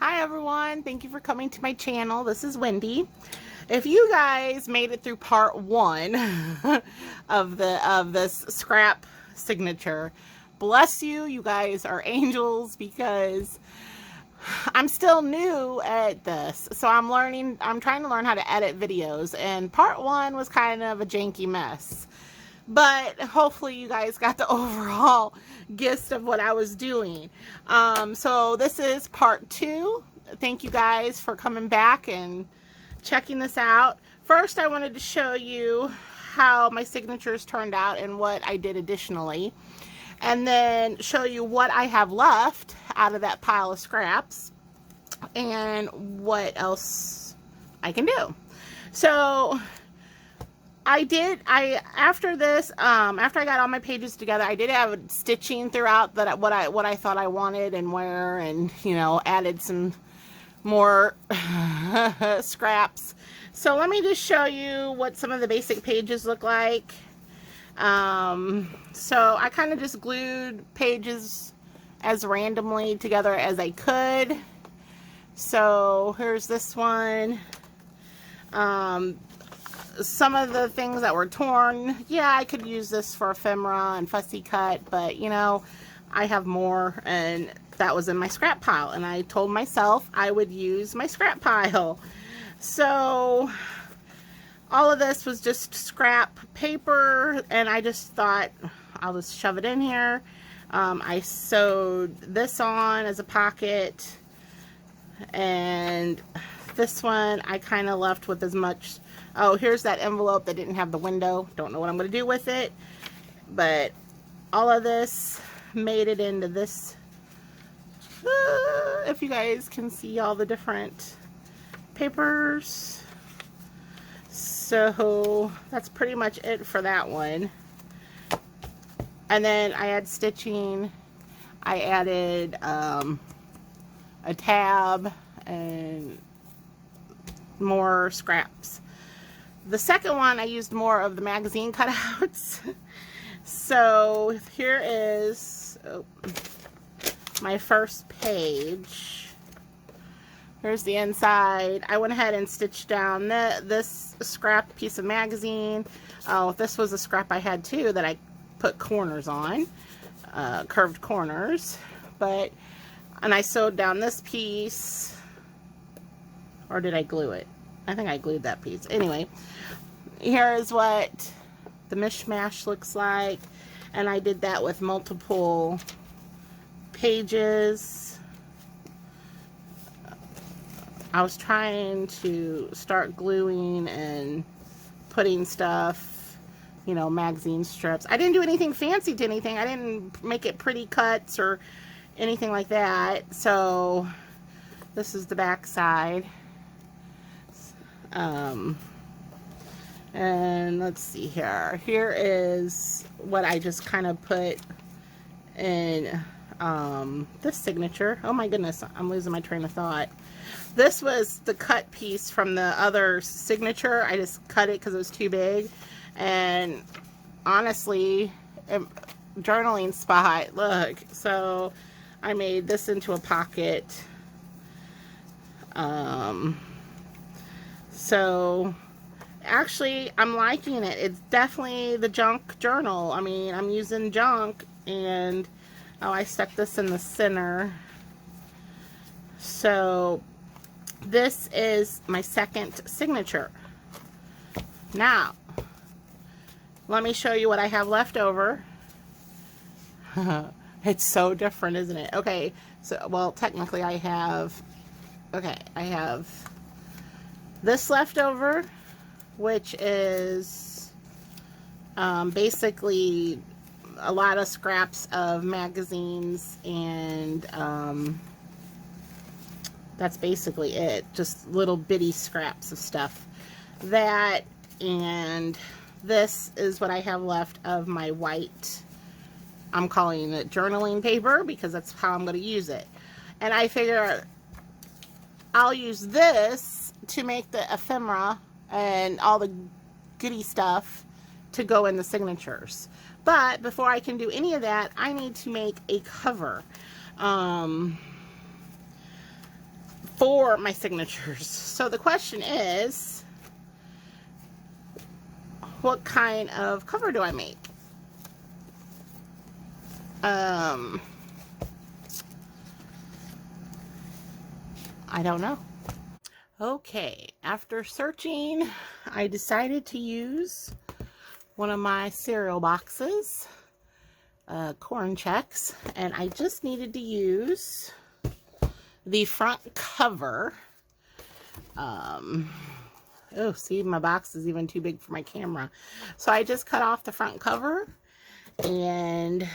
Hi everyone, thank you for coming to my channel. This is Wendy. If you guys made it through part one of this scrap signature, bless you. You guys are angels because I'm still new at this. So I'm trying to learn how to edit videos, and part one was kind of a janky mess. But hopefully you guys got the overall gist of what I was doing. So this is part two. Thank you guys for coming back and checking this out. First, I wanted to show you how my signatures turned out and what I did additionally. And then show you what I have left out of that pile of scraps and what else I can do. So after this, after I got all my pages together, I did have stitching throughout that what I thought I wanted and where, and added some more scraps. So let me just show you what some of the basic pages look like. So I kind of just glued pages as randomly together as I could. So here's this one. Some of the things that were torn, yeah, I could use this for ephemera and fussy cut, but I have more, and that was in my scrap pile, and I told myself I would use my scrap pile. So all of this was just scrap paper, and I just thought I'll just shove it in here. I sewed this on as a pocket, and this one I kind of left with as much. Oh, here's that envelope that didn't have the window. Don't know what I'm going to do with it, but all of this made it into this. If you guys can see all the different papers. So that's pretty much it for that one. And then I had stitching. I added a tab and more scraps. The second one, I used more of the magazine cutouts. So here is my first page. Here's the inside. I went ahead and stitched down this scrap piece of magazine. Oh, this was a scrap I had too that I put corners on, curved corners. And I sewed down this piece. Or did I glue it? I think I glued that piece. Anyway, here is what the mishmash looks like. And I did that with multiple pages. I was trying to start gluing and putting stuff, magazine strips. I didn't do anything fancy to anything. I didn't make it pretty cuts or anything like that. So this is the back side. And let's see here. Here is what I just kind of put in this signature. Oh my goodness, I'm losing my train of thought. This was the cut piece from the other signature. I just cut it because it was too big. And honestly, journaling spot, look. So I made this into a pocket. So actually, I'm liking it. It's definitely the junk journal. I mean, I'm using junk, and oh, I stuck this in the center. So this is my second signature. Now, let me show you what I have left over. It's so different, isn't it? Okay, so, well, technically I have this left over, which is basically a lot of scraps of magazines, and that's basically it. Just little bitty scraps of stuff. That, and this is what I have left of my white, I'm calling it journaling paper because that's how I'm going to use it. And I figure I'll use this to make the ephemera and all the goody stuff to go in the signatures. But before I can do any of that, I need to make a cover. for my signatures. So the question is, what kind of cover do I make? I don't know. Okay, after searching, I decided to use one of my cereal boxes, Corn Chex, and I just needed to use the front cover. Oh, see, my box is even too big for my camera. So I just cut off the front cover, and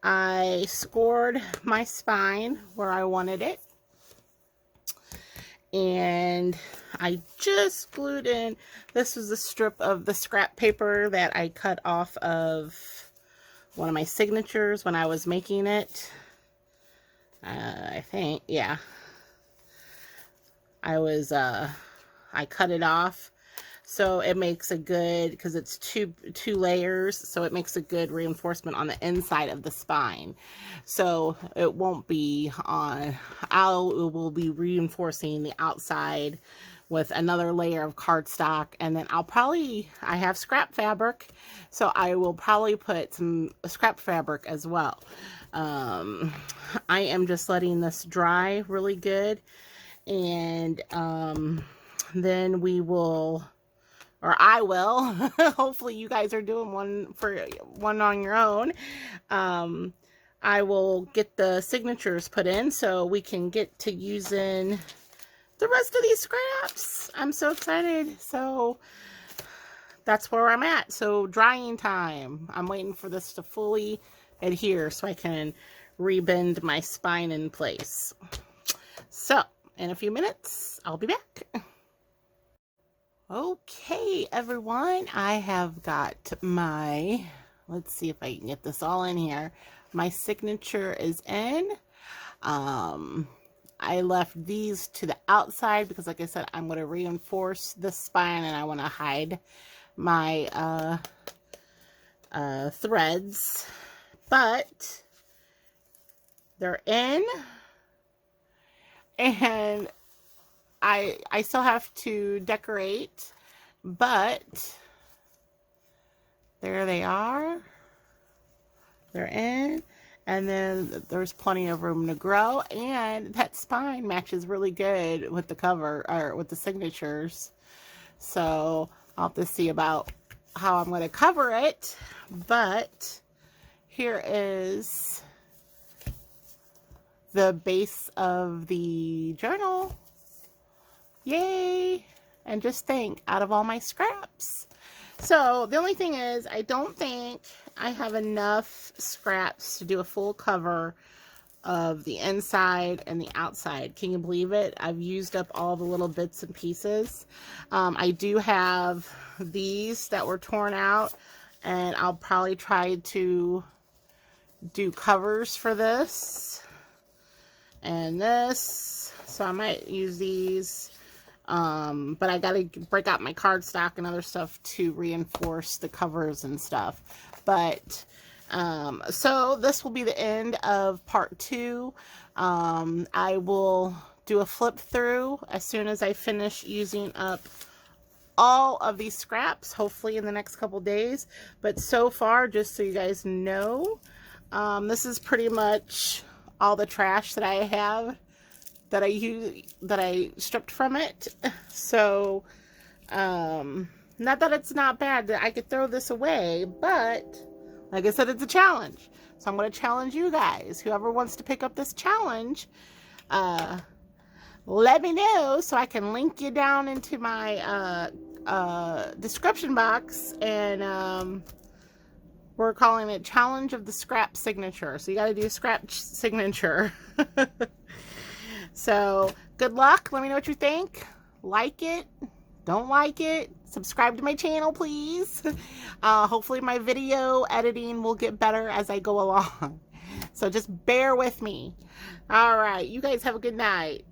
I scored my spine where I wanted it. And I just glued in, this was a strip of the scrap paper that I cut off of one of my signatures when I was making it. I think, yeah. I cut it off, so it makes a good, because it's two layers, so it makes a good reinforcement on the inside of the spine. So it won't be on, it will be reinforcing the outside with another layer of cardstock, and then I have scrap fabric, so I will probably put some scrap fabric as well. I am just letting this dry really good, and then we will, or I will, hopefully you guys are doing one on your own. I will get the signatures put in so we can get to using the rest of these scraps. I'm so excited. So that's where I'm at. So drying time. I'm waiting for this to fully adhere so I can rebend my spine in place. So in a few minutes, I'll be back. Okay, everyone, I have got my, let's see if I can get this all in here. My signature is in. I left these to the outside because, like I said, I'm going to reinforce the spine and I want to hide my threads. But they're in, and I still have to decorate, but there they are. They're in, and then there's plenty of room to grow, and that spine matches really good with the cover, or with the signatures. So I'll have to see about how I'm going to cover it, but here is the base of the journal. Yay! And just think, out of all my scraps. So the only thing is, I don't think I have enough scraps to do a full cover of the inside and the outside. Can you believe it? I've used up all the little bits and pieces. I do have these that were torn out, and I'll probably try to do covers for this and this. So I might use these. But I gotta break out my cardstock and other stuff to reinforce the covers and stuff. But so this will be the end of part 2. I will do a flip through as soon as I finish using up all of these scraps, hopefully in the next couple days. But so far, just so you guys know, this is pretty much all the trash that I have that I stripped from it. So not that it's not bad that I could throw this away, but like I said, it's a challenge. So I'm going to challenge you guys. Whoever wants to pick up this challenge, let me know so I can link you down into my description box, and we're calling it Challenge of the Scrap Signature. So you got to do a scrap signature. So good luck. Let me know what you think. Like it, don't like it, subscribe to my channel, please. Hopefully my video editing will get better as I go along. So just bear with me. All right, you guys have a good night.